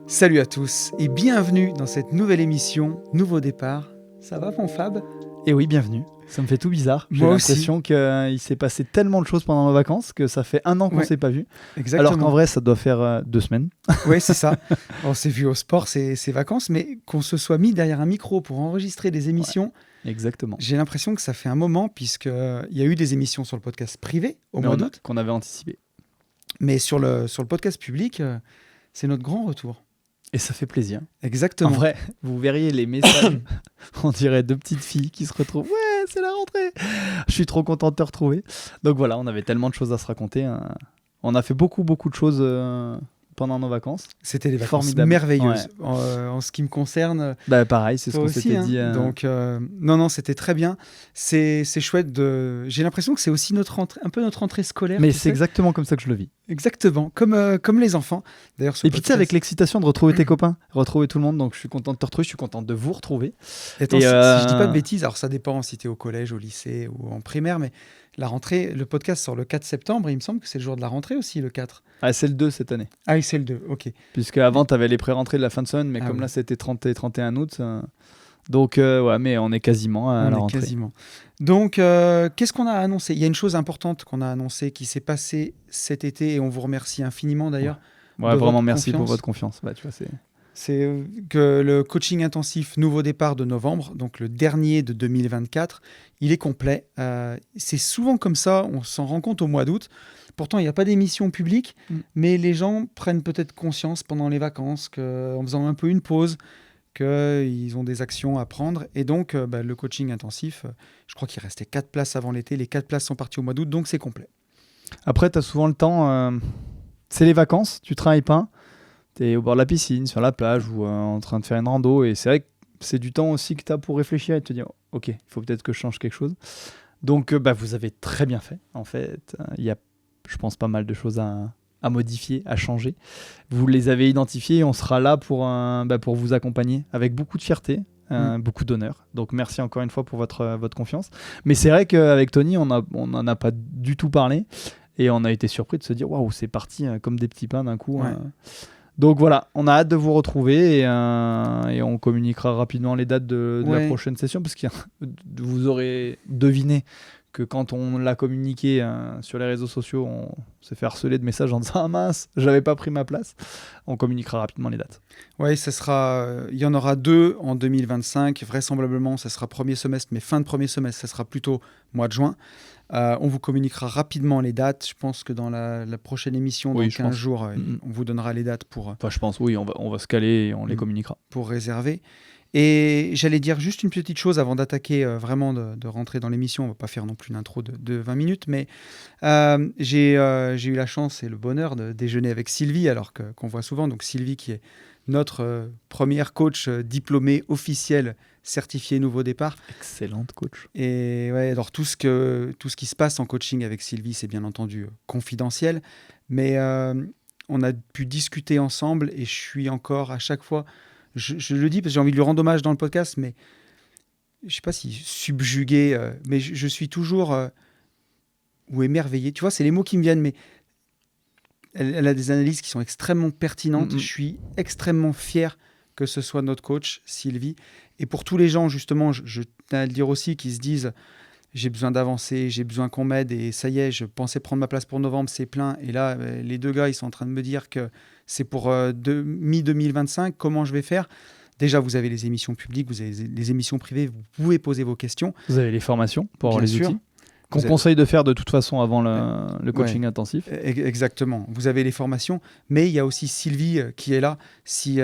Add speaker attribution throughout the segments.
Speaker 1: Salut à tous et bienvenue dans cette nouvelle émission Nouveau Départ. Ça va mon Fab ?
Speaker 2: Et oui, bienvenue. Ça me fait tout bizarre. J'ai
Speaker 1: Moi
Speaker 2: l'impression qu'il s'est passé tellement de choses pendant nos vacances que ça fait 1 an qu'on
Speaker 1: Ouais,
Speaker 2: s'est pas vu.
Speaker 1: exactement.
Speaker 2: Alors qu'en vrai, ça doit faire 2 semaines.
Speaker 1: Oui, c'est ça. On s'est vu au sport ces vacances, mais qu'on se soit mis derrière un micro pour enregistrer des émissions,
Speaker 2: Exactement.
Speaker 1: j'ai l'impression que ça fait un moment, puisqu'il y a eu des émissions sur le podcast privé au mois d'août,
Speaker 2: Qu'on avait anticipé.
Speaker 1: mais sur le podcast public, c'est notre grand retour.
Speaker 2: Et ça fait plaisir.
Speaker 1: Exactement.
Speaker 2: En vrai, vous verriez les messages. On dirait 2 petites filles qui se retrouvent. Ouais, c'est la rentrée. Je suis trop content de te retrouver. Donc voilà, on avait tellement de choses à se raconter. On a fait beaucoup de choses pendant nos vacances.
Speaker 1: C'était des vacances
Speaker 2: Formidable.
Speaker 1: merveilleuses.
Speaker 2: Ouais.
Speaker 1: En ce qui me concerne,
Speaker 2: Bah pareil, c'est ce
Speaker 1: toi
Speaker 2: qu'on
Speaker 1: aussi,
Speaker 2: s'était
Speaker 1: hein.
Speaker 2: dit.
Speaker 1: Donc, non, c'était très bien. C'est chouette. J'ai l'impression que c'est aussi un peu notre rentrée scolaire.
Speaker 2: Mais
Speaker 1: tu
Speaker 2: c'est
Speaker 1: sais.
Speaker 2: exactement comme ça que je le vis.
Speaker 1: Exactement, comme les enfants. D'ailleurs, ce
Speaker 2: Et puis tu sais,
Speaker 1: podcast-
Speaker 2: avec l'excitation de retrouver tes copains, retrouver tout le monde, donc je suis content de te retrouver, je suis content de vous retrouver.
Speaker 1: Attends,
Speaker 2: Et
Speaker 1: si je dis pas de bêtises, alors ça dépend si tu es au collège, au lycée ou en primaire, mais la rentrée, le podcast sort le 4 septembre, il me semble que c'est le jour de la rentrée aussi, le 4.
Speaker 2: Ah, c'est le 2 cette année.
Speaker 1: Ah oui, c'est le 2, ok.
Speaker 2: Puisque avant tu avais les pré-rentrées de la fin de semaine, mais
Speaker 1: Ah
Speaker 2: comme
Speaker 1: oui.
Speaker 2: là c'était 30 et 31 août, donc ouais, mais on est quasiment à la
Speaker 1: On est
Speaker 2: rentrée.
Speaker 1: quasiment. Donc, qu'est-ce qu'on a annoncé ? Il y a une chose importante qu'on a annoncée qui s'est passée cet été, et on vous remercie infiniment d'ailleurs.
Speaker 2: Ouais,
Speaker 1: de
Speaker 2: vraiment
Speaker 1: votre
Speaker 2: merci pour
Speaker 1: confiance.
Speaker 2: votre confiance. Bah, tu vois,
Speaker 1: C'est que le coaching intensif Nouveau Départ de novembre, donc le dernier de 2024, il est complet. C'est souvent comme ça, on s'en rend compte au mois d'août. Pourtant, il n'y a pas d'émission publique, mais les gens prennent peut-être conscience pendant les vacances qu'en faisant un peu une pause, qu'ils ont des actions à prendre. Et donc, le coaching intensif, je crois qu'il restait 4 places avant l'été. Les 4 places sont parties au mois d'août, donc c'est complet.
Speaker 2: Après, tu as souvent le temps, c'est les vacances, tu travailles pas, tu es au bord de la piscine, sur la plage ou en train de faire une rando, et c'est vrai que c'est du temps aussi que tu as pour réfléchir et te dire ok, il faut peut-être que je change quelque chose. Donc vous avez très bien fait. En fait, il y a, je pense, pas mal de choses à modifier, à changer. Vous les avez identifiées et on sera là pour vous accompagner avec beaucoup de fierté, beaucoup d'honneur. Donc merci encore une fois pour votre confiance. Mais c'est vrai qu'avec Tony, on n'en a pas du tout parlé et on a été surpris de se dire waouh, c'est parti comme des petits pains d'un coup.
Speaker 1: Ouais.
Speaker 2: Donc voilà, on a hâte de vous retrouver et on communiquera rapidement les dates de la prochaine session parce que vous aurez deviné que quand on l'a communiqué sur les réseaux sociaux, on s'est fait harceler de messages en disant « Ah mince, j'avais pas pris ma place ». On communiquera rapidement les dates.
Speaker 1: Oui, il y en aura 2 en 2025. Vraisemblablement, ça sera premier semestre, mais fin de premier semestre, ça sera plutôt mois de juin. On vous communiquera rapidement les dates. Je pense que dans la prochaine émission, dans 15 jours, on vous donnera les dates pour...
Speaker 2: Enfin, je pense, oui, on va se caler et on les communiquera.
Speaker 1: Pour réserver. Et j'allais dire juste une petite chose avant d'attaquer, vraiment de rentrer dans l'émission. On ne va pas faire non plus une intro de 20 minutes, mais j'ai eu la chance et le bonheur de déjeuner avec Sylvie, alors qu'on voit souvent. Donc Sylvie qui est notre première coach diplômée officielle, certifiée Nouveau Départ.
Speaker 2: Excellente coach.
Speaker 1: Et ouais, alors tout ce qui se passe en coaching avec Sylvie, c'est bien entendu confidentiel, mais on a pu discuter ensemble et je suis encore à chaque fois... Je le dis parce que j'ai envie de lui rendre hommage dans le podcast, mais je ne sais pas si subjugué, mais je suis toujours ou émerveillé. Tu vois, c'est les mots qui me viennent, mais elle a des analyses qui sont extrêmement pertinentes. Je suis extrêmement fier que ce soit notre coach, Sylvie. Et pour tous les gens, justement, je tiens à le dire aussi, qui se disent « j'ai besoin d'avancer, j'ai besoin qu'on m'aide et ça y est, je pensais prendre ma place pour novembre, c'est plein. » Et là, les 2 gars, ils sont en train de me dire que c'est pour mi-2025, comment je vais faire ? Déjà, vous avez les émissions publiques, vous avez les émissions privées, vous pouvez poser vos questions.
Speaker 2: Vous avez les formations pour avoir les outils qu'on
Speaker 1: Vous
Speaker 2: conseille de faire de toute façon avant le coaching intensif.
Speaker 1: Exactement, vous avez les formations, mais il y a aussi Sylvie qui est là. Si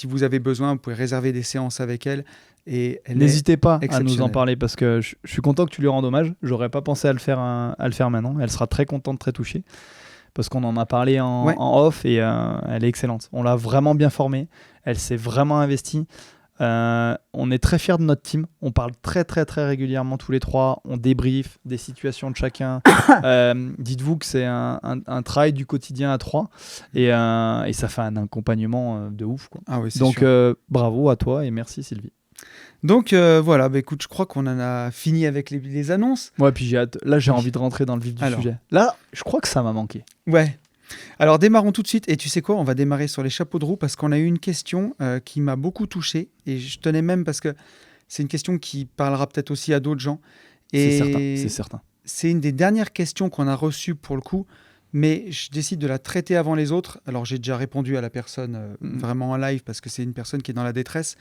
Speaker 1: vous avez besoin, vous pouvez réserver des séances avec elle.
Speaker 2: N'hésitez pas à nous en parler parce que je suis content que tu lui rendes hommage. J'aurais pas pensé à le faire maintenant. Elle sera très contente, très touchée parce qu'on en a parlé en off et elle est excellente. On l'a vraiment bien formée. Elle s'est vraiment investie. On est très fiers de notre team. On parle très très très régulièrement tous les 3. On débriefe des situations de chacun. Dites-vous que c'est un travail du quotidien à 3 et ça fait un accompagnement de ouf, quoi.
Speaker 1: Ah oui,
Speaker 2: donc bravo à toi et merci Sylvie.
Speaker 1: Donc voilà, écoute, je crois qu'on en a fini avec les annonces.
Speaker 2: Ouais, puis j'ai hâte. Là, j'ai envie de rentrer dans le vif du sujet. Là, je crois que ça m'a manqué.
Speaker 1: Ouais. Alors démarrons tout de suite. Et tu sais quoi, on va démarrer sur les chapeaux de roue parce qu'on a eu une question qui m'a beaucoup touché. Et je tenais même parce que c'est une question qui parlera peut-être aussi à d'autres gens.
Speaker 2: C'est certain,
Speaker 1: Et
Speaker 2: c'est certain.
Speaker 1: c'est une des dernières questions qu'on a reçues pour le coup. Mais je décide de la traiter avant les autres. Alors j'ai déjà répondu à la personne vraiment en live parce que c'est une personne qui est dans la détresse.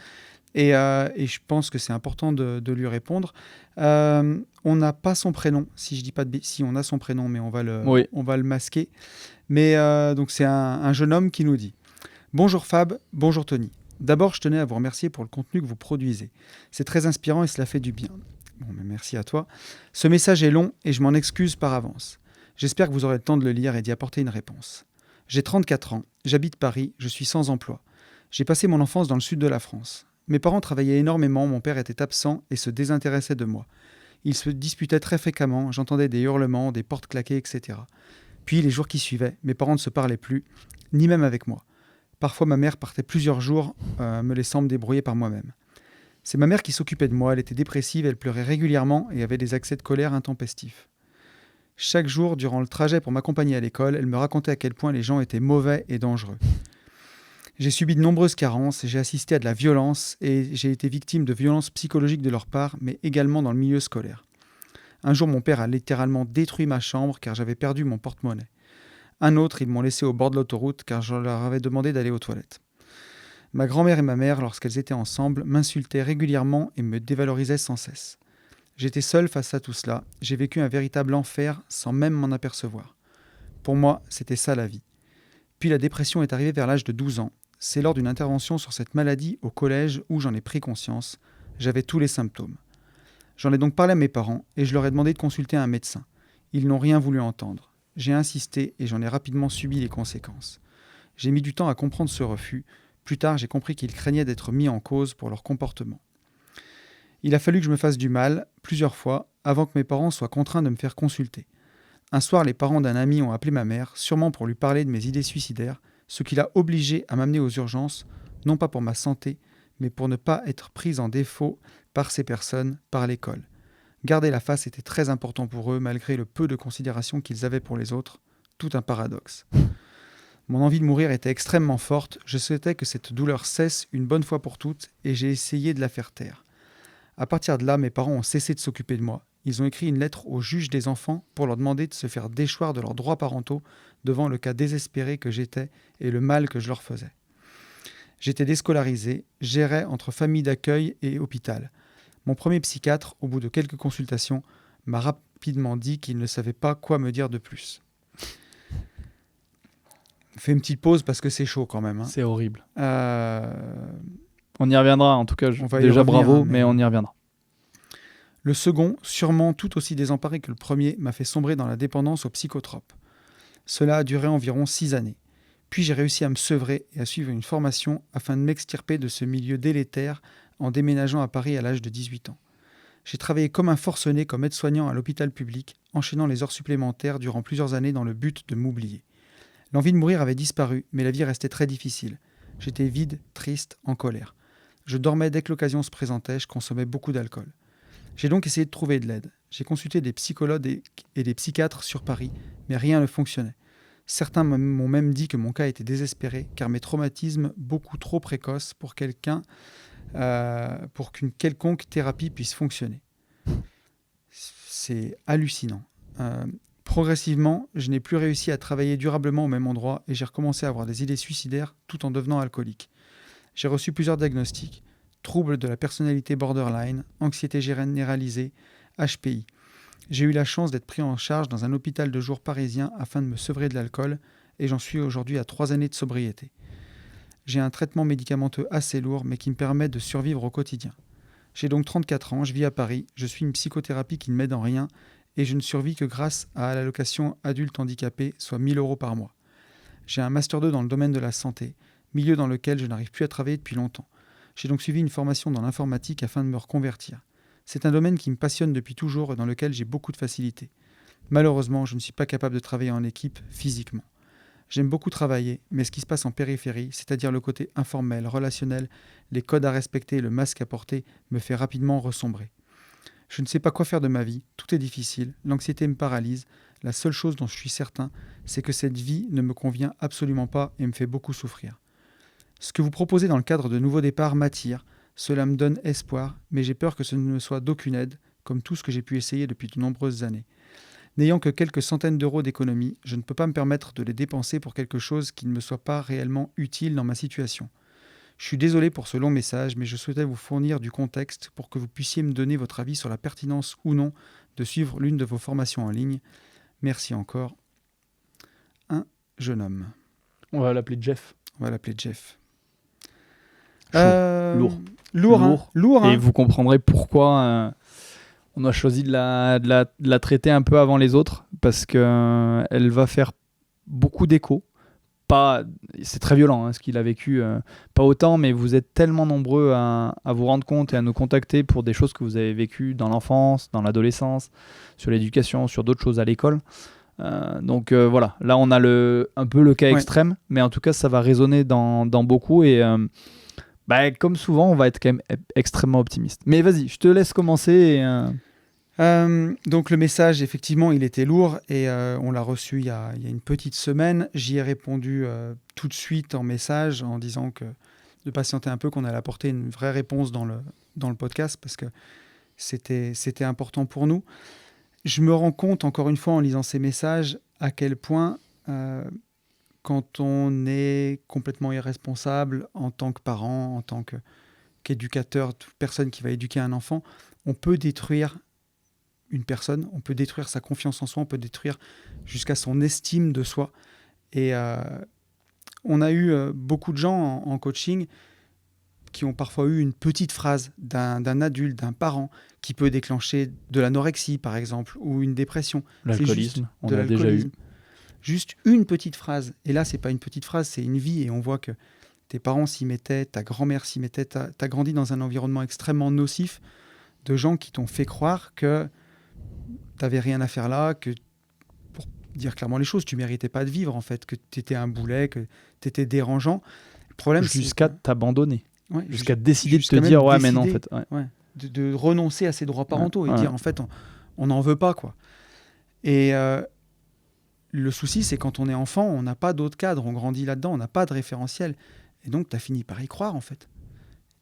Speaker 1: Et je pense que c'est important de lui répondre. On n'a pas son prénom, si je dis pas de si on a son prénom, mais
Speaker 2: Oui.
Speaker 1: on va le masquer. Mais donc c'est un jeune homme qui nous dit: Bonjour Fab, bonjour Tony. D'abord, je tenais à vous remercier pour le contenu que vous produisez. C'est très inspirant et cela fait du bien. Bon, mais merci à toi. Ce message est long et je m'en excuse par avance. J'espère que vous aurez le temps de le lire et d'y apporter une réponse. J'ai 34 ans, j'habite Paris, je suis sans emploi. J'ai passé mon enfance dans le sud de la France. Mes parents travaillaient énormément, mon père était absent et se désintéressait de moi. Ils se disputaient très fréquemment, j'entendais des hurlements, des portes claquées, etc. Puis, les jours qui suivaient, mes parents ne se parlaient plus, ni même avec moi. Parfois, ma mère partait plusieurs jours, me laissant me débrouiller par moi-même. C'est ma mère qui s'occupait de moi, elle était dépressive, elle pleurait régulièrement et avait des accès de colère intempestifs. Chaque jour, durant le trajet pour m'accompagner à l'école, elle me racontait à quel point les gens étaient mauvais et dangereux. J'ai subi de nombreuses carences, j'ai assisté à de la violence et j'ai été victime de violences psychologiques de leur part, mais également dans le milieu scolaire. Un jour, mon père a littéralement détruit ma chambre car j'avais perdu mon porte-monnaie. Un autre, ils m'ont laissé au bord de l'autoroute car je leur avais demandé d'aller aux toilettes. Ma grand-mère et ma mère, lorsqu'elles étaient ensemble, m'insultaient régulièrement et me dévalorisaient sans cesse. J'étais seul face à tout cela. J'ai vécu un véritable enfer sans même m'en apercevoir. Pour moi, c'était ça la vie. Puis la dépression est arrivée vers l'âge de 12 ans. C'est lors d'une intervention sur cette maladie au collège où j'en ai pris conscience. J'avais tous les symptômes. J'en ai donc parlé à mes parents et je leur ai demandé de consulter un médecin. Ils n'ont rien voulu entendre. J'ai insisté et j'en ai rapidement subi les conséquences. J'ai mis du temps à comprendre ce refus. Plus tard, j'ai compris qu'ils craignaient d'être mis en cause pour leur comportement. Il a fallu que je me fasse du mal, plusieurs fois, avant que mes parents soient contraints de me faire consulter. Un soir, les parents d'un ami ont appelé ma mère, sûrement pour lui parler de mes idées suicidaires, ce qui l'a obligée à m'amener aux urgences, non pas pour ma santé, mais pour ne pas être prise en défaut par ces personnes, par l'école. Garder la face était très important pour eux, malgré le peu de considération qu'ils avaient pour les autres. Tout un paradoxe. Mon envie de mourir était extrêmement forte, je souhaitais que cette douleur cesse une bonne fois pour toutes, et j'ai essayé de la faire taire. À partir de là, mes parents ont cessé de s'occuper de moi. Ils ont écrit une lettre au juge des enfants pour leur demander de se faire déchoir de leurs droits parentaux devant le cas désespéré que j'étais et le mal que je leur faisais. J'étais déscolarisé, j'errais entre famille d'accueil et hôpital. Mon premier psychiatre, au bout de quelques consultations, m'a rapidement dit qu'il ne savait pas quoi me dire de plus. On fait une petite pause parce que c'est chaud quand même.
Speaker 2: C'est horrible.
Speaker 1: Euh,
Speaker 2: On y reviendra, en tout cas.
Speaker 1: On va y
Speaker 2: Déjà,
Speaker 1: revenir,
Speaker 2: bravo,
Speaker 1: mais-
Speaker 2: mais on y reviendra.
Speaker 1: Le second, sûrement tout aussi désemparé que le premier, m'a fait sombrer dans la dépendance aux psychotropes. Cela a duré environ 6 années. Puis j'ai réussi à me sevrer et à suivre une formation afin de m'extirper de ce milieu délétère en déménageant à Paris à l'âge de 18 ans. J'ai travaillé comme un forcené comme aide-soignant à l'hôpital public, enchaînant les heures supplémentaires durant plusieurs années dans le but de m'oublier. L'envie de mourir avait disparu, mais la vie restait très difficile. J'étais vide, triste, en colère. Je dormais dès que l'occasion se présentait, je consommais beaucoup d'alcool. J'ai donc essayé de trouver de l'aide. J'ai consulté des psychologues et des psychiatres sur Paris, mais rien ne fonctionnait. Certains m'ont même dit que mon cas était désespéré, car mes traumatismes beaucoup trop précoces pour qu'une quelconque thérapie puisse fonctionner. C'est hallucinant. Progressivement, je n'ai plus réussi à travailler durablement au même endroit et j'ai recommencé à avoir des idées suicidaires tout en devenant alcoolique. J'ai reçu plusieurs diagnostics: troubles de la personnalité borderline, anxiété généralisée, HPI. J'ai eu la chance d'être pris en charge dans un hôpital de jour parisien afin de me sevrer de l'alcool et j'en suis aujourd'hui à 3 années de sobriété. J'ai un traitement médicamenteux assez lourd mais qui me permet de survivre au quotidien. J'ai donc 34 ans, je vis à Paris, je suis une psychothérapie qui ne m'aide en rien et je ne survis que grâce à l'allocation adulte handicapé, soit 1 000 € par mois. J'ai un Master 2 dans le domaine de la santé, milieu dans lequel je n'arrive plus à travailler depuis longtemps. J'ai donc suivi une formation dans l'informatique afin de me reconvertir. C'est un domaine qui me passionne depuis toujours et dans lequel j'ai beaucoup de facilité. Malheureusement, je ne suis pas capable de travailler en équipe physiquement. J'aime beaucoup travailler, mais ce qui se passe en périphérie, c'est-à-dire le côté informel, relationnel, les codes à respecter, le masque à porter, me fait rapidement ressombrer. Je ne sais pas quoi faire de ma vie. Tout est difficile. L'anxiété me paralyse. La seule chose dont je suis certain, c'est que cette vie ne me convient absolument pas et me fait beaucoup souffrir. Ce que vous proposez dans le cadre de Nouveau Départ m'attire. Cela me donne espoir, mais j'ai peur que ce ne me soit d'aucune aide, comme tout ce que j'ai pu essayer depuis de nombreuses années. N'ayant que quelques centaines d'euros d'économie, je ne peux pas me permettre de les dépenser pour quelque chose qui ne me soit pas réellement utile dans ma situation. Je suis désolé pour ce long message, mais je souhaitais vous fournir du contexte pour que vous puissiez me donner votre avis sur la pertinence ou non de suivre l'une de vos formations en ligne. Merci encore. Un jeune homme.
Speaker 2: On va l'appeler Jeff.
Speaker 1: On va l'appeler Jeff.
Speaker 2: Lourd.
Speaker 1: Lourd.
Speaker 2: Et vous comprendrez pourquoi on a choisi de la traiter un peu avant les autres, parce qu'elle va faire beaucoup d'écho. C'est très violent ce qu'il a vécu, pas autant, mais vous êtes tellement nombreux à vous rendre compte et à nous contacter pour des choses que vous avez vécues dans l'enfance, dans l'adolescence, sur l'éducation, sur d'autres choses à l'école. Donc voilà, là on a un peu le cas extrême, mais en tout cas ça va résonner dans beaucoup et comme souvent on va être quand même extrêmement optimiste. Mais vas-y, je te laisse commencer.
Speaker 1: Donc le message, effectivement, il était lourd et on l'a reçu il y a une petite semaine. J'y ai répondu tout de suite en message en disant de patienter un peu, qu'on allait apporter une vraie réponse dans le podcast parce que c'était important pour nous. Je me rends compte, encore une fois, en lisant ces messages, à quel point, quand on est complètement irresponsable en tant que parent, en tant qu'éducateur, toute personne qui va éduquer un enfant, on peut détruire une personne, on peut détruire sa confiance en soi, on peut détruire jusqu'à son estime de soi. Et on a eu beaucoup de gens en coaching qui ont parfois eu une petite phrase d'un adulte, d'un parent, qui peut déclencher de l'anorexie, par exemple, ou une dépression.
Speaker 2: L'alcoolisme, on l'a déjà eu.
Speaker 1: Juste une petite phrase. Et là, c'est pas une petite phrase, c'est une vie. Et on voit que tes parents s'y mettaient, ta grand-mère s'y mettait. T'as grandi dans un environnement extrêmement nocif de gens qui t'ont fait croire que t'avais rien à faire là, que, pour dire clairement les choses, tu méritais pas de vivre, en fait, que t'étais un boulet, que t'étais dérangeant. Le problème,
Speaker 2: jusqu'à t'abandonner.
Speaker 1: Ouais,
Speaker 2: jusqu'à décider de te dire mais non en fait
Speaker 1: de renoncer à ses droits parentaux et dire en fait on n'en veut pas quoi. Et le souci c'est quand on est enfant, on n'a pas d'autre cadre, on grandit là-dedans, on n'a pas de référentiel et donc tu as fini par y croire en fait.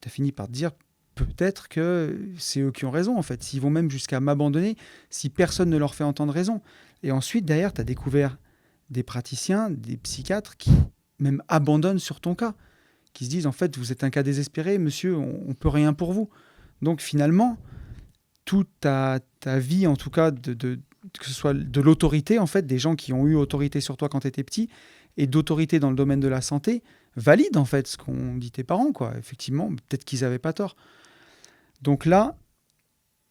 Speaker 1: Tu as fini par te dire peut-être que c'est eux qui ont raison en fait, s'ils vont même jusqu'à m'abandonner si personne ne leur fait entendre raison. Et ensuite derrière tu as découvert des praticiens, des psychiatres qui même abandonnent sur ton cas, qui se disent en fait vous êtes un cas désespéré, monsieur, on peut rien pour vous. Donc finalement, toute ta vie, en tout cas, que ce soit de l'autorité, en fait, des gens qui ont eu autorité sur toi quand tu étais petit, et d'autorité dans le domaine de la santé, valide en fait ce qu'ont dit tes parents, quoi. Effectivement, peut-être qu'ils n'avaient pas tort. Donc là,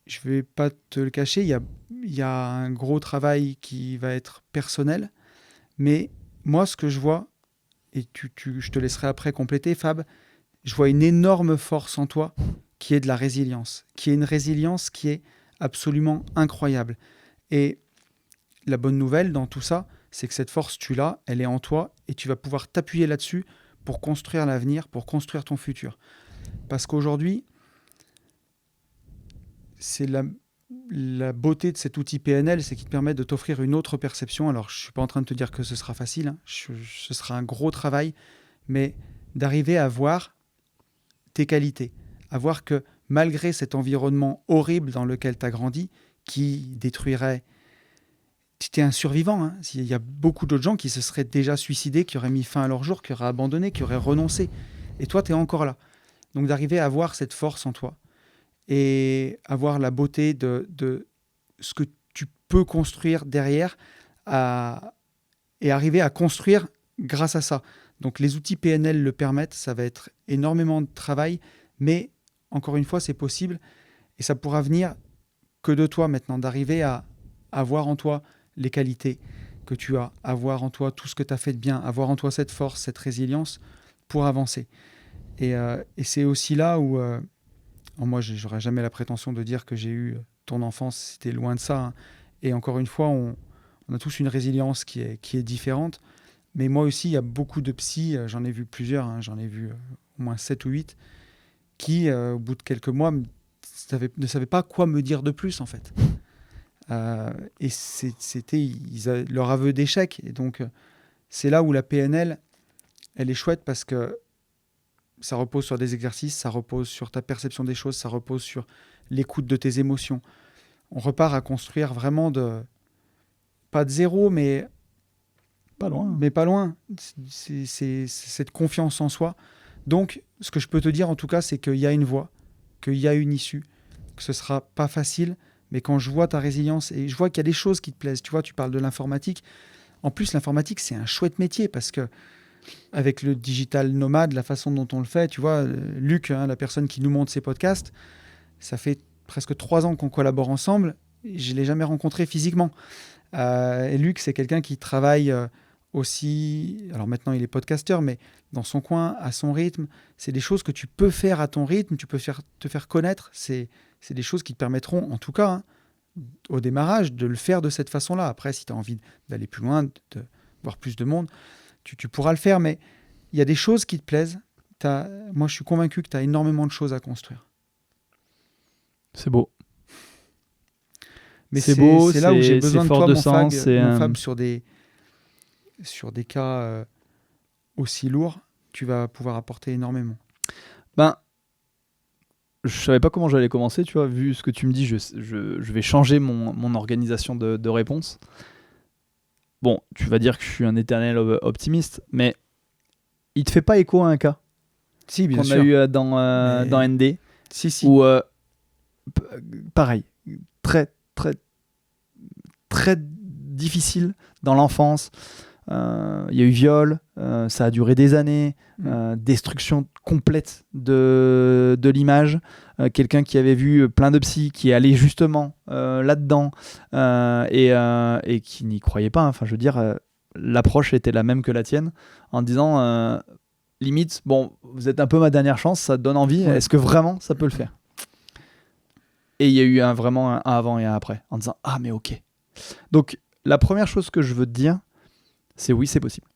Speaker 1: je vais pas te le cacher, il y a un gros travail qui va être personnel, mais moi, ce que je vois, et je te laisserai après compléter, Fab, je vois une énorme force en toi qui est de la résilience, qui est une résilience qui est absolument incroyable. Et la bonne nouvelle dans tout ça, c'est que cette force, tu l'as, elle est en toi, et tu vas pouvoir t'appuyer là-dessus pour construire l'avenir, pour construire ton futur. Parce qu'aujourd'hui, c'est la beauté de cet outil PNL, c'est qu'il te permet de t'offrir une autre perception. Alors, je ne suis pas en train de te dire que ce sera facile, hein. Ce sera un gros travail, mais d'arriver à voir tes qualités, à voir que malgré cet environnement horrible dans lequel tu as grandi, qui détruirait... Tu es un survivant, hein. Il y a beaucoup d'autres gens qui se seraient déjà suicidés, qui auraient mis fin à leur jour, qui auraient abandonné, qui auraient renoncé. Et toi, tu es encore là. Donc d'arriver à voir cette force en toi et avoir la beauté de ce que tu peux construire derrière et arriver à construire grâce à ça. Donc les outils PNL le permettent, ça va être énormément de travail, mais encore une fois, c'est possible et ça pourra venir que de toi maintenant, d'arriver à avoir en toi les qualités que tu as, avoir en toi tout ce que tu as fait de bien, avoir en toi cette force, cette résilience pour avancer. Et c'est aussi là où... moi, je n'aurais jamais la prétention de dire que j'ai eu ton enfance, c'était loin de ça, hein. Et encore une fois, on a tous une résilience qui est différente. Mais moi aussi, il y a beaucoup de psys, j'en ai vu plusieurs, hein, j'en ai vu au moins 7 ou 8, qui, au bout de quelques mois, ne savaient pas quoi me dire de plus, en fait. Et c'était leur aveu d'échec. Et donc, c'est là où la PNL, elle est chouette parce que ça repose sur des exercices, ça repose sur ta perception des choses, ça repose sur l'écoute de tes émotions. On repart à construire vraiment pas de zéro, mais
Speaker 2: Pas loin.
Speaker 1: Mais pas loin. C'est cette confiance en soi. Donc, ce que je peux te dire, en tout cas, c'est qu'il y a une voie, qu'il y a une issue, que ce sera pas facile, mais quand je vois ta résilience et je vois qu'il y a des choses qui te plaisent, tu vois, tu parles de l'informatique. En plus, l'informatique, c'est un chouette métier parce que avec le digital nomade, la façon dont on le fait, tu vois, Luc, la personne qui nous montre ses podcasts, ça fait presque 3 ans qu'on collabore ensemble. Et je ne l'ai jamais rencontré physiquement. Et Luc, c'est quelqu'un qui travaille aussi. Alors maintenant, il est podcasteur, mais dans son coin, à son rythme. C'est des choses que tu peux faire à ton rythme, tu peux te faire connaître. C'est des choses qui te permettront, en tout cas, au démarrage, de le faire de cette façon-là. Après, si tu as envie d'aller plus loin, de voir plus de monde, tu pourras le faire. Mais il y a des choses qui te plaisent. Moi, je suis convaincu que tu as énormément de choses à construire.
Speaker 2: C'est beau.
Speaker 1: Mais c'est là où j'ai besoin de toi, mon Fab, sur des cas aussi lourds, tu vas pouvoir apporter énormément.
Speaker 2: Ben, je savais pas comment j'allais commencer, tu vois, vu ce que tu me dis, je vais changer mon organisation de réponse. Bon, tu vas dire que je suis un éternel optimiste, mais il te fait pas écho à un cas
Speaker 1: si, bien
Speaker 2: qu'on
Speaker 1: sûr.
Speaker 2: a eu dans ND,
Speaker 1: si.
Speaker 2: où pareil, très très difficile dans l'enfance. Il y a eu viol, ça a duré des années, destruction complète de l'image, quelqu'un qui avait vu plein de psys, qui est allé justement là-dedans et qui n'y croyait pas. Enfin, je veux dire, l'approche était la même que la tienne, en disant limite, bon, vous êtes un peu ma dernière chance, ça te donne envie, est-ce que vraiment ça peut le faire ? Et il y a eu vraiment un avant et un après, en disant ah mais ok. Donc la première chose que je veux te dire, c'est oui, c'est possible.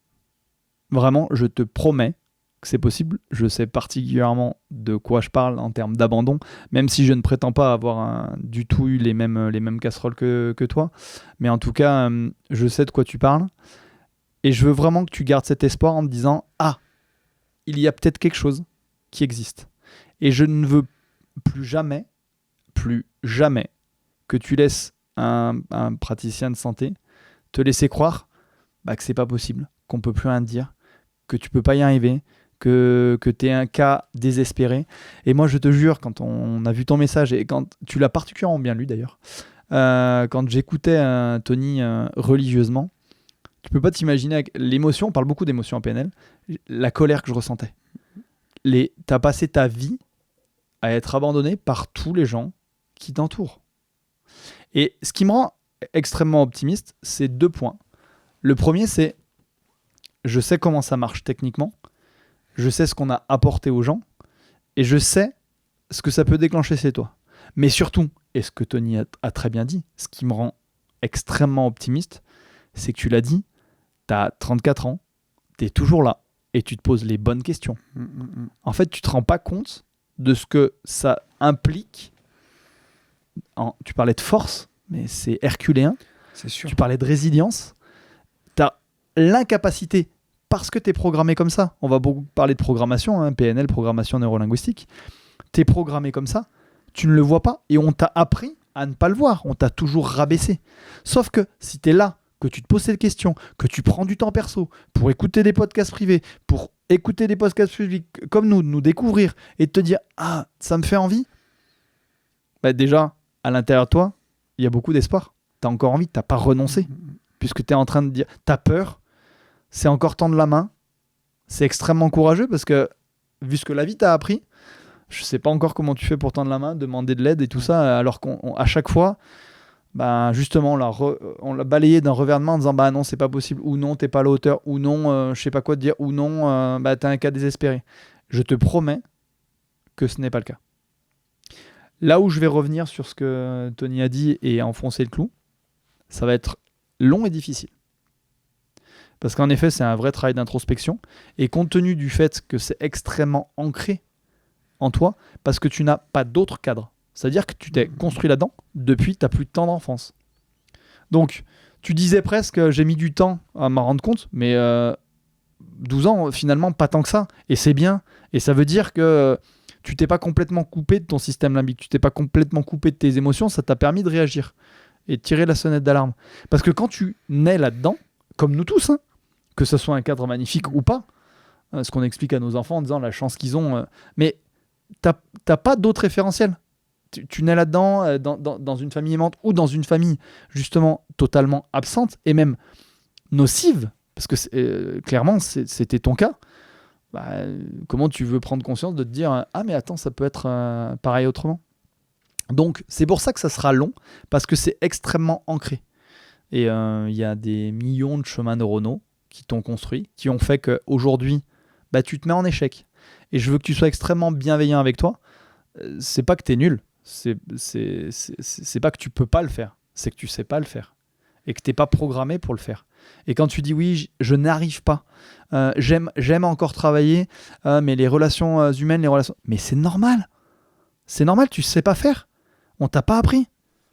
Speaker 2: Vraiment, je te promets que c'est possible. Je sais particulièrement de quoi je parle en termes d'abandon, même si je ne prétends pas avoir du tout eu les mêmes casseroles que toi. Mais en tout cas, je sais de quoi tu parles. Et je veux vraiment que tu gardes cet espoir en te disant ah, il y a peut-être quelque chose qui existe. Et je ne veux plus jamais que tu laisses un praticien de santé te laisser croire que c'est pas possible, qu'on peut plus rien te dire, que tu peux pas y arriver, que tu es un cas désespéré. Et moi, je te jure, quand on a vu ton message, et quand tu l'as particulièrement bien lu d'ailleurs, quand j'écoutais Tony religieusement, tu peux pas t'imaginer avec l'émotion, on parle beaucoup d'émotion en PNL, la colère que je ressentais. T'as passé ta vie à être abandonné par tous les gens qui t'entourent. Et ce qui me rend extrêmement optimiste, c'est 2 points. Le premier, c'est je sais comment ça marche techniquement, je sais ce qu'on a apporté aux gens, et je sais ce que ça peut déclencher chez toi. Mais surtout, et ce que Tony a très bien dit, ce qui me rend extrêmement optimiste, c'est que tu l'as dit, tu as 34 ans, tu es toujours là, et tu te poses les bonnes questions. En fait, tu te rends pas compte de ce que ça implique. Tu parlais de force, mais c'est herculéen.
Speaker 1: C'est sûr.
Speaker 2: Tu parlais de résilience. Tu as l'incapacité, parce que tu es programmé comme ça. On va beaucoup parler de programmation, PNL, programmation neurolinguistique. Tu es programmé comme ça, tu ne le vois pas, et on t'a appris à ne pas le voir. On t'a toujours rabaissé. Sauf que si tu es là, que tu te poses cette question, que tu prends du temps perso pour écouter des podcasts privés, pour écouter des podcasts publics comme nous découvrir et te dire « Ah, ça me fait envie », déjà, à l'intérieur de toi, il y a beaucoup d'espoir. Tu as encore envie, tu n'as pas renoncé. Puisque tu es en train de dire « Tu as peur, c'est encore tendre la main ». C'est extrêmement courageux parce que, vu ce que la vie t'a appris, je ne sais pas encore comment tu fais pour tendre la main, demander de l'aide et tout ça, alors qu'à chaque fois, justement, on l'a balayé d'un revers de main en disant non, c'est pas possible, ou non, t'es pas à la hauteur, ou non, je sais pas quoi te dire, ou non, t'es un cas désespéré. Je te promets que ce n'est pas le cas. Là où je vais revenir sur ce que Tony a dit et enfoncer le clou, ça va être long et difficile. Parce qu'en effet, c'est un vrai travail d'introspection, et compte tenu du fait que c'est extrêmement ancré en toi, parce que tu n'as pas d'autre cadre. C'est-à-dire que tu t'es construit là-dedans depuis ta plus tendre enfance. Donc, tu disais presque, j'ai mis du temps à m'en rendre compte, mais 12 ans, finalement, pas tant que ça. Et c'est bien. Et ça veut dire que tu t'es pas complètement coupé de ton système limbique, tu t'es pas complètement coupé de tes émotions, ça t'a permis de réagir et de tirer la sonnette d'alarme. Parce que quand tu nais là-dedans, comme nous tous, hein, que ce soit un cadre magnifique ou pas, ce qu'on explique à nos enfants en disant la chance qu'ils ont, mais t'as pas d'autre référentiel. Tu nais là-dedans, dans une famille aimante ou dans une famille justement totalement absente et même nocive, parce que clairement c'était ton cas. Bah, comment tu veux prendre conscience de te dire ah mais attends, ça peut être pareil autrement. Donc c'est pour ça que ça sera long, parce que c'est extrêmement ancré. Et il y a des millions de chemins neuronaux qui t'ont construit, qui ont fait qu'aujourd'hui, bah, tu te mets en échec. Et je veux que tu sois extrêmement bienveillant avec toi. C'est pas que t'es nul, c'est pas que tu peux pas le faire, c'est que tu sais pas le faire et que t'es pas programmé pour le faire. Et quand tu dis oui, je n'arrive pas, j'aime encore travailler, mais les relations humaines, mais c'est normal, tu sais pas faire, on t'a pas appris,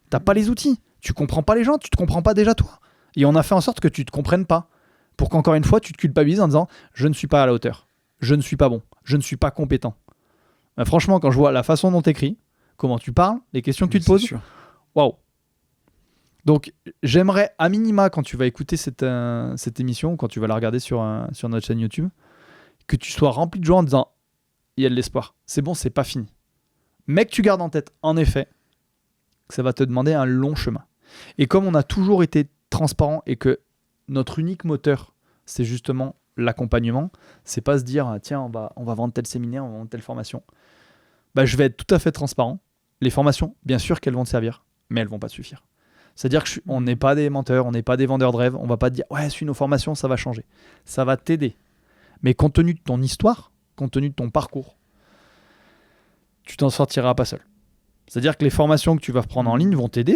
Speaker 2: t'as pas les outils, tu comprends pas les gens, tu te comprends pas déjà toi, et on a fait en sorte que tu te comprennes pas, pour qu'encore une fois tu te culpabilises en disant je ne suis pas à la hauteur, je ne suis pas bon, je ne suis pas compétent. Franchement, quand je vois la façon dont tu écris, comment tu parles, les questions que tu te poses, waouh. Donc, j'aimerais, à minima, quand tu vas écouter cette émission, quand tu vas la regarder sur notre chaîne YouTube, que tu sois rempli de joie en disant il y a de l'espoir, c'est bon, c'est pas fini. Mais que tu gardes en tête, en effet, que ça va te demander un long chemin. Et comme on a toujours été transparent et que notre unique moteur, c'est justement l'accompagnement, c'est pas se dire tiens, on va vendre tel séminaire, on va vendre telle formation. Bah, je vais être tout à fait transparent. Les formations, bien sûr qu'elles vont te servir, mais elles vont pas te suffire. C'est-à-dire qu'on n'est pas des menteurs, on n'est pas des vendeurs de rêves, on va pas te dire ouais, suis nos formations, ça va changer. Ça va t'aider. Mais compte tenu de ton histoire, compte tenu de ton parcours, tu t'en sortiras pas seul. C'est-à-dire que les formations que tu vas prendre en ligne vont t'aider.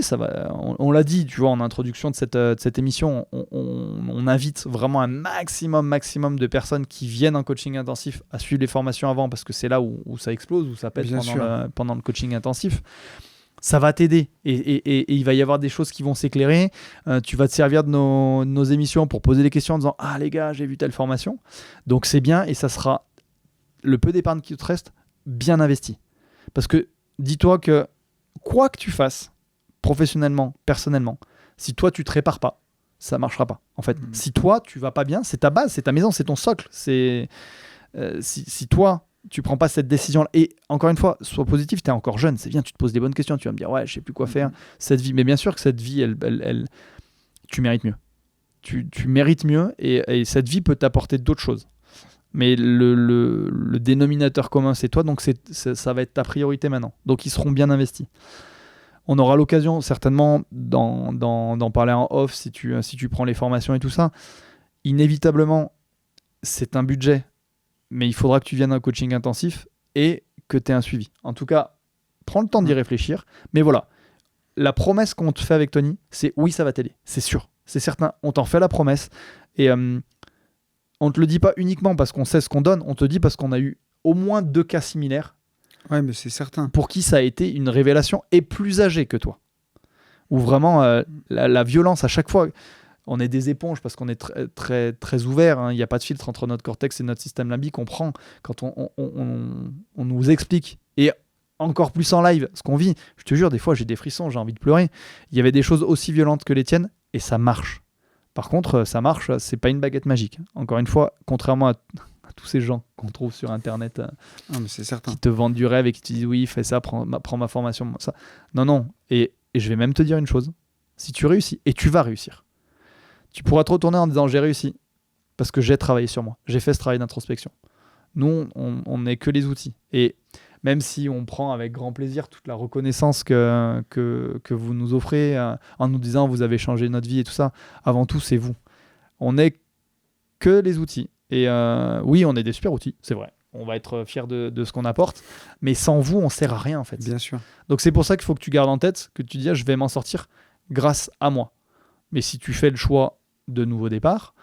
Speaker 2: On l'a dit, tu vois, en introduction de cette émission, on invite vraiment un maximum de personnes qui viennent en coaching intensif à suivre les formations avant, parce que c'est là où ça explose, où ça pète pendant le coaching intensif. Ça va t'aider et il va y avoir des choses qui vont s'éclairer. Tu vas te servir de nos émissions pour poser des questions en disant ah les gars, j'ai vu telle formation. Donc c'est bien et ça sera le peu d'épargne qui te reste bien investi. Parce que dis-toi que quoi que tu fasses, professionnellement, personnellement, si toi tu te répares pas, ça marchera pas. En fait, si toi tu vas pas bien, c'est ta base, c'est ta maison, c'est ton socle. Si toi tu prends pas cette décision, et encore une fois, sois positif, tu es encore jeune, c'est bien, tu te poses des bonnes questions, tu vas me dire ouais, je sais plus quoi faire, cette vie. Mais bien sûr que cette vie, tu mérites mieux. Tu mérites mieux et cette vie peut t'apporter d'autres choses. Mais le dénominateur commun, c'est toi, donc ça va être ta priorité maintenant. Donc ils seront bien investis. On aura l'occasion certainement d'en parler en off si tu prends les formations et tout ça. Inévitablement, c'est un budget, mais il faudra que tu viennes à un coaching intensif et que tu aies un suivi. En tout cas, prends le temps d'y réfléchir. Mais voilà, la promesse qu'on te fait avec Tony, c'est oui, ça va t'aider. C'est sûr, c'est certain. On t'en fait la promesse. Et on ne te le dit pas uniquement parce qu'on sait ce qu'on donne, on te dit parce qu'on a eu au moins 2 cas similaires.
Speaker 1: Ouais, mais c'est certain.
Speaker 2: Pour qui ça a été une révélation et plus âgé que toi. Où vraiment la violence à chaque fois, on est des éponges parce qu'on est très, très ouvert. Hein. Il n'y a pas de filtre entre notre cortex et notre système limbique. On prend quand on nous explique. Et encore plus en live, ce qu'on vit. Je te jure, des fois j'ai des frissons, j'ai envie de pleurer. Il y avait des choses aussi violentes que les tiennes et ça marche. Par contre, ça marche, c'est pas une baguette magique. Encore une fois, contrairement à tous ces gens qu'on trouve sur Internet
Speaker 1: mais c'est certain.
Speaker 2: Qui te vendent du rêve et qui te disent oui, fais ça, prends ma formation. Ça. Non. Et je vais même te dire une chose. Si tu réussis, et tu vas réussir, tu pourras te retourner en disant j'ai réussi parce que j'ai travaillé sur moi. J'ai fait ce travail d'introspection. Nous, on n'est que les outils. Et même si on prend avec grand plaisir toute la reconnaissance que vous nous offrez en nous disant vous avez changé notre vie et tout ça, avant tout, c'est vous. On n'est que les outils. Et oui, on est des super outils, c'est vrai. On va être fiers de ce qu'on apporte, mais sans vous, on ne sert à rien en fait.
Speaker 1: Bien sûr. Donc
Speaker 2: c'est pour ça qu'il faut que tu gardes en tête, que tu dis je vais m'en sortir grâce à moi. Mais si tu fais le choix de nouveau départ,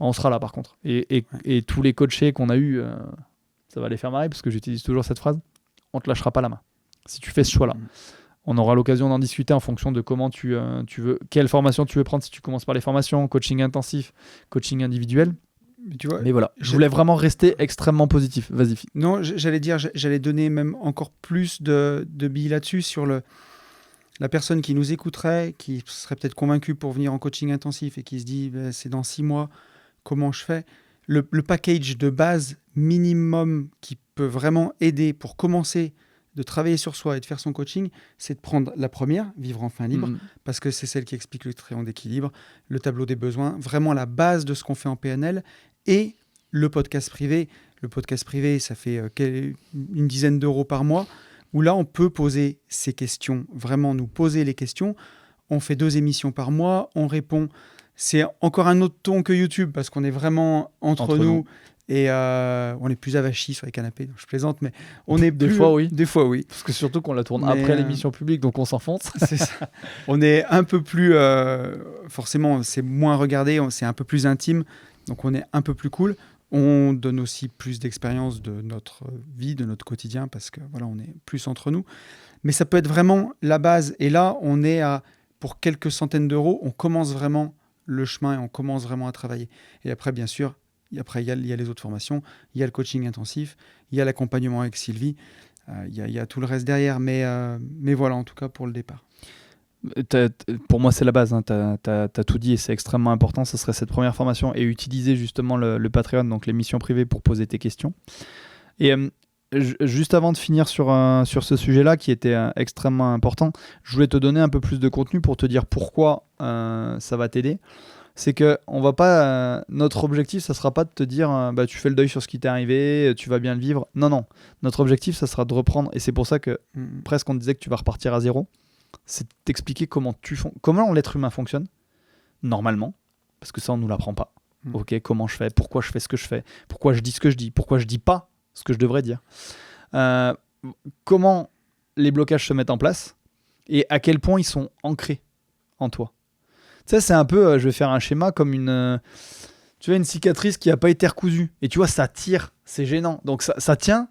Speaker 2: on sera là par contre. Et tous les coachés qu'on a eus, ça va les faire marrer parce que j'utilise toujours cette phrase, on ne te lâchera pas la main. si tu fais ce choix-là. On aura l'occasion d'en discuter en fonction de comment tu veux, quelle formation tu veux prendre, si tu commences par les formations, coaching intensif, coaching individuel.
Speaker 1: Mais tu vois,
Speaker 2: Mais voilà, je voulais vraiment rester extrêmement positif. Vas-y.
Speaker 1: Non, j'allais donner même encore plus de billes là-dessus sur la personne qui nous écouterait, qui serait peut-être convaincue pour venir en coaching intensif et qui se dit c'est dans 6 mois, comment je fais ? Le package de base minimum qui peut vraiment aider pour commencer de travailler sur soi et de faire son coaching, c'est de prendre la première, vivre enfin libre, parce que c'est celle qui explique le triangle d'équilibre, le tableau des besoins, vraiment la base de ce qu'on fait en PNL, et le podcast privé. Le podcast privé, ça fait une dizaine d'euros par mois, où là, on peut poser ces questions, vraiment nous poser les questions. On fait 2 émissions par mois, on répond. C'est encore un autre ton que YouTube, parce qu'on est vraiment entre nous. Et on est plus avachis sur les canapés, donc je plaisante, mais on est
Speaker 2: des
Speaker 1: plus...
Speaker 2: fois oui.
Speaker 1: Des fois oui.
Speaker 2: Parce que surtout qu'on la tourne après l'émission publique, donc on s'enfonce.
Speaker 1: C'est ça. On est un peu plus... forcément, c'est moins regardé, c'est un peu plus intime, donc on est un peu plus cool. On donne aussi plus d'expérience de notre vie, de notre quotidien, parce que voilà, on est plus entre nous. Mais ça peut être vraiment la base. Et là, on est pour quelques centaines d'euros, on commence vraiment le chemin et on commence vraiment à travailler. Et après, bien sûr, il y a les autres formations, il y a le coaching intensif, il y a l'accompagnement avec Sylvie, il y a tout le reste derrière. Mais voilà, en tout cas, pour le départ.
Speaker 2: Pour moi, c'est la base. Hein. Tu as tout dit et c'est extrêmement important. Ce serait cette première formation et utiliser justement le Patreon, donc les missions privées, pour poser tes questions. Et juste avant de finir sur ce sujet-là qui était extrêmement important, je voulais te donner un peu plus de contenu pour te dire pourquoi ça va t'aider. C'est que on va pas, notre objectif, ça sera pas de te dire tu fais le deuil sur ce qui t'est arrivé, tu vas bien le vivre. Non. Notre objectif, ça sera de reprendre. Et c'est pour ça que presque on disait que tu vas repartir à zéro. C'est de t'expliquer comment l'être humain fonctionne, normalement, parce que ça, on ne nous l'apprend pas. Ok, comment je fais, pourquoi je fais ce que je fais, pourquoi je dis ce que je dis, pourquoi je dis pas ce que je devrais dire. Comment les blocages se mettent en place et à quel point ils sont ancrés en toi. Tu sais, c'est un peu, je vais faire un schéma comme une cicatrice qui n'a pas été recousue. Et tu vois, ça tire, c'est gênant. Donc ça tient,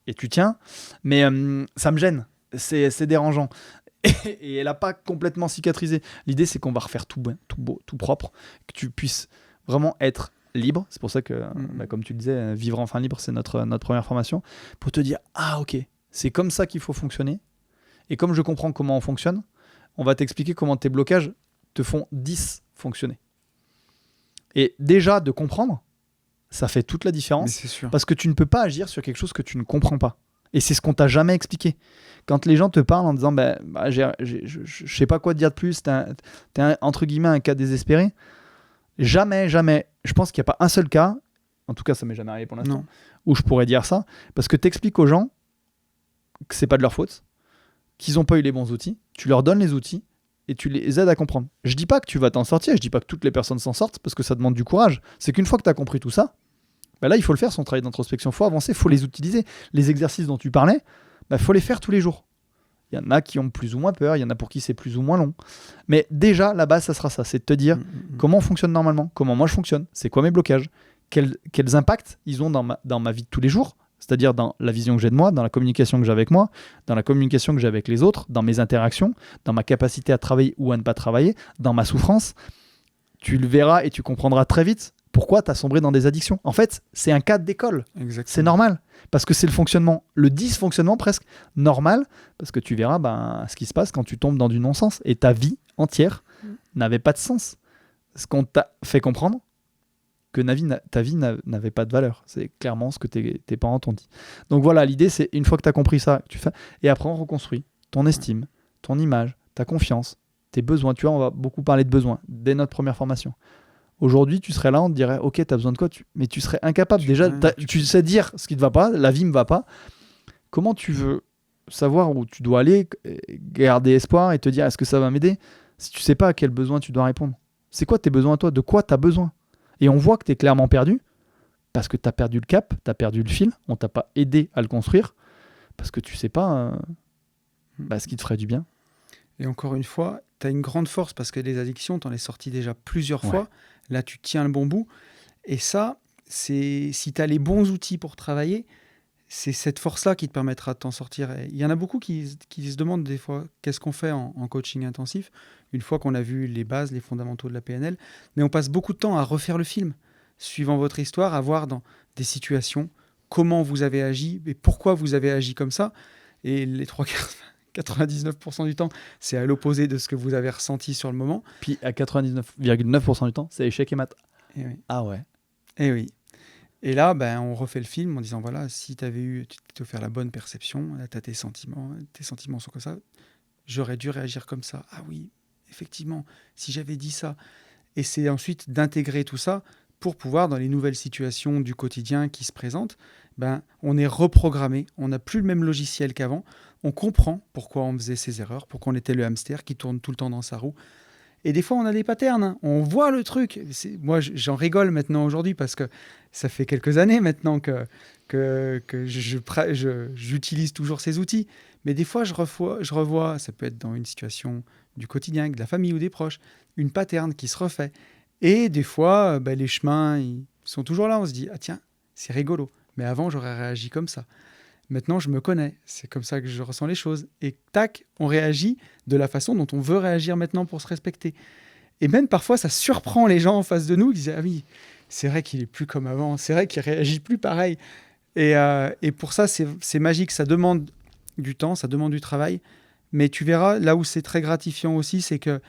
Speaker 2: et tu tiens, mais ça me gêne, c'est dérangeant. Et elle n'a pas complètement cicatrisé. L'idée, c'est qu'on va refaire tout beau, tout propre, que tu puisses vraiment être libre. C'est pour ça que, comme tu le disais, vivre enfin libre, c'est notre première formation. Pour te dire, ok, c'est comme ça qu'il faut fonctionner. Et comme je comprends comment on fonctionne, on va t'expliquer comment tes blocages te font dysfonctionner. Et déjà, de comprendre, ça fait toute la différence.
Speaker 1: C'est sûr. Parce
Speaker 2: que tu ne peux pas agir sur quelque chose que tu ne comprends pas. Et c'est ce qu'on t'a jamais expliqué. Quand les gens te parlent en disant je sais pas quoi te dire de plus, t'es entre guillemets un cas désespéré, jamais, je pense qu'il n'y a pas un seul cas, en tout cas ça m'est jamais arrivé pour l'instant, où je pourrais dire ça, parce que t'expliques aux gens que c'est pas de leur faute, qu'ils n'ont pas eu les bons outils, tu leur donnes les outils et tu les aides à comprendre. Je dis pas que tu vas t'en sortir, je dis pas que toutes les personnes s'en sortent, parce que ça demande du courage. C'est qu'une fois que tu as compris tout ça, là, il faut le faire, son travail d'introspection. Il faut avancer, il faut les utiliser. Les exercices dont tu parlais, faut les faire tous les jours. Il y en a qui ont plus ou moins peur, il y en a pour qui c'est plus ou moins long. Mais déjà, la base, ça sera ça. C'est de te dire comment on fonctionne normalement, comment moi je fonctionne, c'est quoi mes blocages, quels impacts ils ont dans ma vie de tous les jours, c'est-à-dire dans la vision que j'ai de moi, dans la communication que j'ai avec moi, dans la communication que j'ai avec les autres, dans mes interactions, dans ma capacité à travailler ou à ne pas travailler, dans ma souffrance. Tu le verras et tu comprendras très vite pourquoi tu as sombré dans des addictions. En fait, c'est un cas d'école.
Speaker 1: Exactement.
Speaker 2: C'est normal. Parce que c'est le dysfonctionnement presque normal. Parce que tu verras ce qui se passe quand tu tombes dans du non-sens. Et ta vie entière n'avait pas de sens. Ce qu'on t'a fait comprendre, que ta vie n'avait pas de valeur. C'est clairement ce que tes parents t'ont dit. Donc voilà, l'idée, c'est une fois que tu as compris ça, tu fais, et après on reconstruit ton estime, ton image, ta confiance, tes besoins. Tu vois, on va beaucoup parler de besoins dès notre première formation. Aujourd'hui, tu serais là, on te dirait, ok, tu as besoin de quoi, mais tu serais incapable. Tu sais dire ce qui ne te va pas, la vie ne me va pas. Comment tu veux savoir où tu dois aller, garder espoir et te dire, est-ce que ça va m'aider, si tu ne sais pas à quel besoin tu dois répondre? C'est quoi tes besoins à toi? De quoi tu as besoin? Et on voit que tu es clairement perdu, parce que tu as perdu le cap, tu as perdu le fil, on ne t'a pas aidé à le construire, parce que tu ne sais pas ce qui te ferait du bien.
Speaker 1: Et encore une fois, tu as une grande force, parce que les addictions, tu en es sorti déjà plusieurs fois. Là, tu tiens le bon bout. Et ça, si tu as les bons outils pour travailler, c'est cette force-là qui te permettra de t'en sortir. Et il y en a beaucoup qui se demandent des fois qu'est-ce qu'on fait en coaching intensif, une fois qu'on a vu les bases, les fondamentaux de la PNL. Mais on passe beaucoup de temps à refaire le film, suivant votre histoire, à voir dans des situations comment vous avez agi et pourquoi vous avez agi comme ça. Et les 99% du temps, c'est à l'opposé de ce que vous avez ressenti sur le moment.
Speaker 2: Puis à 99,9% du temps, c'est échec et mat.
Speaker 1: Et oui.
Speaker 2: Ah ouais.
Speaker 1: Et oui. Et là, on refait le film en disant, voilà, si tu avais offert la bonne perception, là, tu as tes sentiments sont comme ça, j'aurais dû réagir comme ça. Ah oui, effectivement, si j'avais dit ça. Et c'est ensuite d'intégrer tout ça pour pouvoir, dans les nouvelles situations du quotidien qui se présentent, on est reprogrammé, on n'a plus le même logiciel qu'avant, on comprend pourquoi on faisait ces erreurs, pourquoi on était le hamster qui tourne tout le temps dans sa roue. Et des fois, on a des patterns, hein. On voit le truc. Moi, j'en rigole maintenant aujourd'hui parce que ça fait quelques années maintenant que j'utilise toujours ces outils. Mais des fois, je revois, ça peut être dans une situation du quotidien, avec de la famille ou des proches, une pattern qui se refait. Et des fois, les chemins, ils sont toujours là. On se dit, ah tiens, c'est rigolo. Mais avant, j'aurais réagi comme ça. Maintenant, je me connais. C'est comme ça que je ressens les choses. Et tac, on réagit de la façon dont on veut réagir maintenant pour se respecter. Et même parfois, ça surprend les gens en face de nous qui disent « Ah oui, c'est vrai qu'il est plus comme avant. C'est vrai qu'il réagit plus pareil. » Et pour ça, c'est magique. Ça demande du temps, ça demande du travail. Mais tu verras, là où c'est très gratifiant aussi, c'est que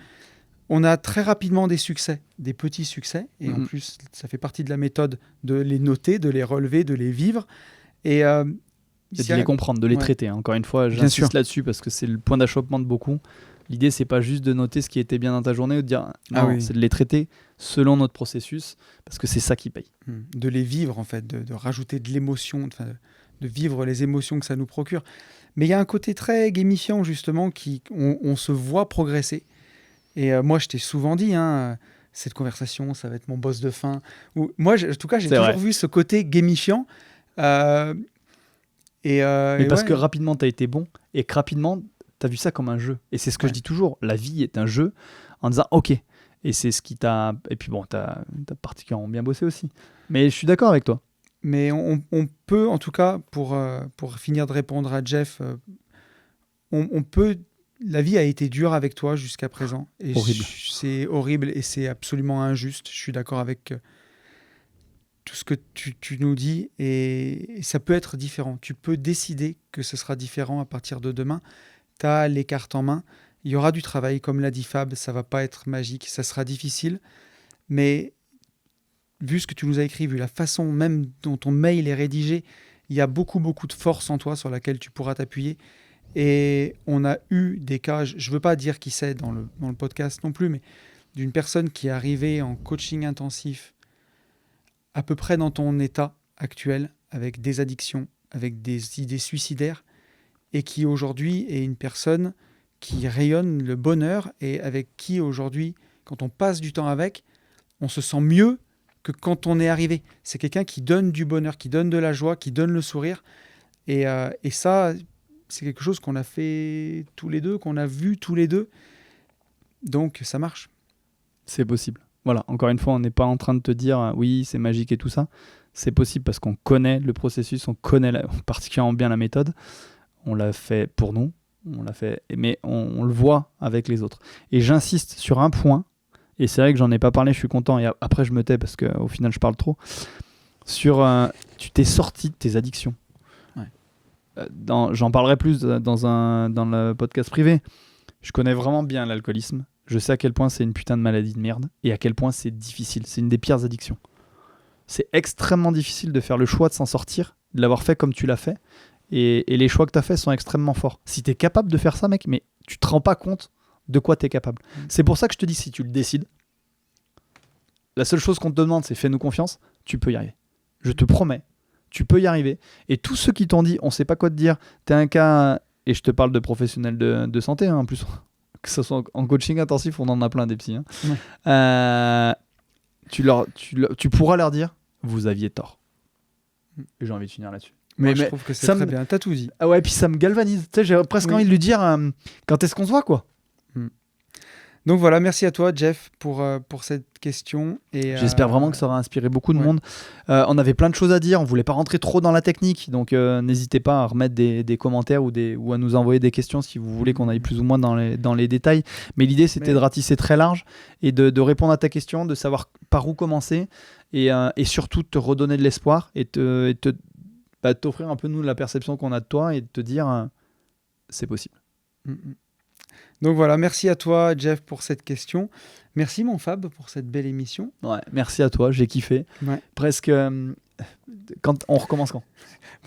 Speaker 1: on a très rapidement des succès, des petits succès. Et en plus, ça fait partie de la méthode de les noter, de les relever, de les vivre. Et
Speaker 2: de les comprendre, de les traiter. Hein. Encore une fois, j'insiste là-dessus parce que c'est le point d'achoppement de beaucoup. L'idée, c'est pas juste de noter ce qui était bien dans ta journée ou de dire non, c'est de les traiter selon notre processus parce que c'est ça qui paye.
Speaker 1: De les vivre, en fait, de rajouter de l'émotion, de vivre les émotions que ça nous procure. Mais il y a un côté très gamifiant, justement, on se voit progresser. Et moi, je t'ai souvent dit, cette conversation, ça va être mon boss de fin. Moi, en tout cas, j'ai toujours vu ce côté gamifiant.
Speaker 2: Mais parce que rapidement tu as été bon et que rapidement tu as vu ça comme un jeu. Et c'est ce que je dis toujours, la vie est un jeu en disant ok. Et c'est ce qui t'a. Et puis bon, tu as particulièrement bien bossé aussi. Mais je suis d'accord avec toi.
Speaker 1: Mais on peut, en tout cas, pour finir de répondre à Jeff, on peut. La vie a été dure avec toi jusqu'à présent. Et
Speaker 2: horrible.
Speaker 1: C'est horrible et c'est absolument injuste. Je suis d'accord avec tout ce que tu nous dis et ça peut être différent. Tu peux décider que ce sera différent à partir de demain. Tu as les cartes en main. Il y aura du travail, comme l'a dit Fab, ça va pas être magique, ça sera difficile. Mais vu ce que tu nous as écrit, vu la façon même dont ton mail est rédigé, il y a beaucoup, beaucoup de force en toi sur laquelle tu pourras t'appuyer. Et on a eu des cas, je ne veux pas dire qui c'est dans le podcast non plus, mais d'une personne qui est arrivée en coaching intensif à peu près dans ton état actuel, avec des addictions, avec des idées suicidaires, et qui aujourd'hui est une personne qui rayonne le bonheur et avec qui aujourd'hui, quand on passe du temps avec, on se sent mieux que quand on est arrivé. C'est quelqu'un qui donne du bonheur, qui donne de la joie, qui donne le sourire. Et ça, c'est quelque chose qu'on a fait tous les deux, qu'on a vu tous les deux. Donc, ça marche.
Speaker 2: C'est possible. Voilà, encore une fois, on n'est pas en train de te dire oui, c'est magique et tout ça. C'est possible parce qu'on connaît le processus, on connaît particulièrement bien la méthode. On l'a fait pour nous, on l'a fait, mais on le voit avec les autres. Et j'insiste sur un point, et c'est vrai que j'en ai pas parlé, je suis content, et après je me tais parce qu'au final je parle trop. Tu t'es sorti de tes addictions. Ouais. J'en parlerai plus dans le podcast privé. Je connais vraiment bien l'alcoolisme. Je sais à quel point c'est une putain de maladie de merde et à quel point c'est difficile. C'est une des pires addictions. C'est extrêmement difficile de faire le choix de s'en sortir, de l'avoir fait comme tu l'as fait. Et les choix que tu as faits sont extrêmement forts. Si tu es capable de faire ça, mec, mais tu te rends pas compte de quoi tu es capable. C'est pour ça que je te dis, si tu le décides, la seule chose qu'on te demande, c'est fais-nous confiance, tu peux y arriver. Je te promets, tu peux y arriver. Et tous ceux qui t'ont dit, on sait pas quoi te dire, t'es un cas, et je te parle de professionnels de santé, en plus, que ce soit en coaching intensif, on en a plein des psys. Tu pourras leur dire, vous aviez tort. Et j'ai envie de finir là-dessus.
Speaker 1: Mais je trouve que c'est très bien. T'as tout dit.
Speaker 2: Ah ouais, puis ça me galvanise. Tu sais, j'ai presque envie de lui dire quand est-ce qu'on se voit, quoi.
Speaker 1: Donc voilà, merci à toi, Jeff, pour cette question. Et,
Speaker 2: J'espère vraiment que ça aura inspiré beaucoup de
Speaker 1: ouais.
Speaker 2: monde. On avait plein de choses à dire, on voulait pas rentrer trop dans la technique, donc n'hésitez pas à remettre des commentaires ou à nous envoyer des questions si vous voulez qu'on aille plus ou moins dans les détails. Mais l'idée, c'était de ratisser très large et de répondre à ta question, de savoir par où commencer et surtout de te redonner de l'espoir et t'offrir un peu nous la perception qu'on a de toi et de te dire c'est possible.
Speaker 1: Donc voilà, merci à toi, Jeff, pour cette question. Merci, mon Fab, pour cette belle émission.
Speaker 2: Ouais, merci à toi, j'ai kiffé.
Speaker 1: Ouais.
Speaker 2: Presque. Quand on recommence quand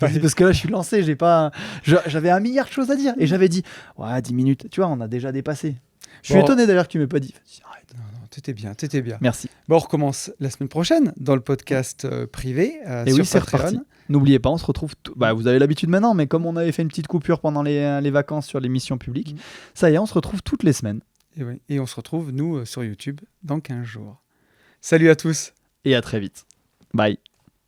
Speaker 2: Parce que là, je suis lancé, j'avais 1 milliard de choses à dire et j'avais dit, ouais, 10 minutes. Tu vois, on a déjà dépassé. Je suis étonné d'ailleurs que tu m'aies pas dit. Arrête.
Speaker 1: Non, t'étais bien.
Speaker 2: Merci.
Speaker 1: Bon, on recommence la semaine prochaine dans le podcast privé sur
Speaker 2: oui, c'est
Speaker 1: Patreon.
Speaker 2: reparti. N'oubliez pas, on se retrouve. Vous avez l'habitude maintenant, mais comme on avait fait une petite coupure pendant les vacances sur l'émission publique, ça y est, on se retrouve toutes les semaines.
Speaker 1: Et on se retrouve, nous, sur YouTube, dans 15 jours. Salut à tous.
Speaker 2: Et à très vite. Bye.